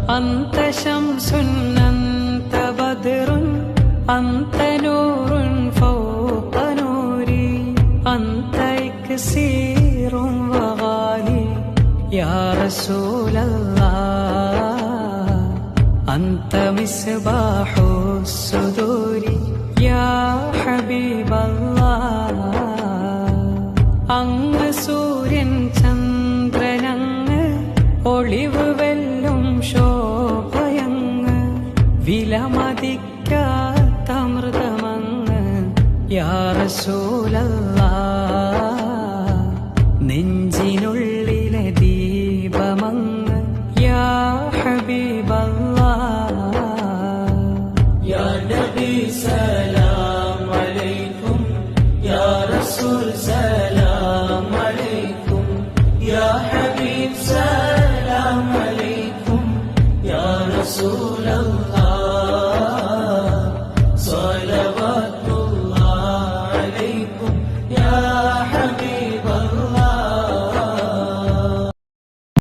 أنت شمس أنت بدر أنت نور فوق نوري أنت إكسير وغالي يا رسول الله أنت مصباح الصدور يا حبيب الله അങ്ങ് സൂര്യൻ ചന്ദ്രനങ്ങ് ഒളിവ് വെല്ലും ശോഭയങ്ങ് വിലമതിക്കാത്ത അമൃതമങ്ങ് യാ റസൂലല്ലാഹ് നെഞ്ചിനുള്ളിലെ ദീപമങ്ങ് യാ ഹബീബല്ലാഹ് യാ നബി സലാം അലൈക്കും യാ റസൂൽ സലാം അലൈക്കും യാ ഹബീബ് സലാം അലൈക്കും യാ റസൂലല്ലാഹ്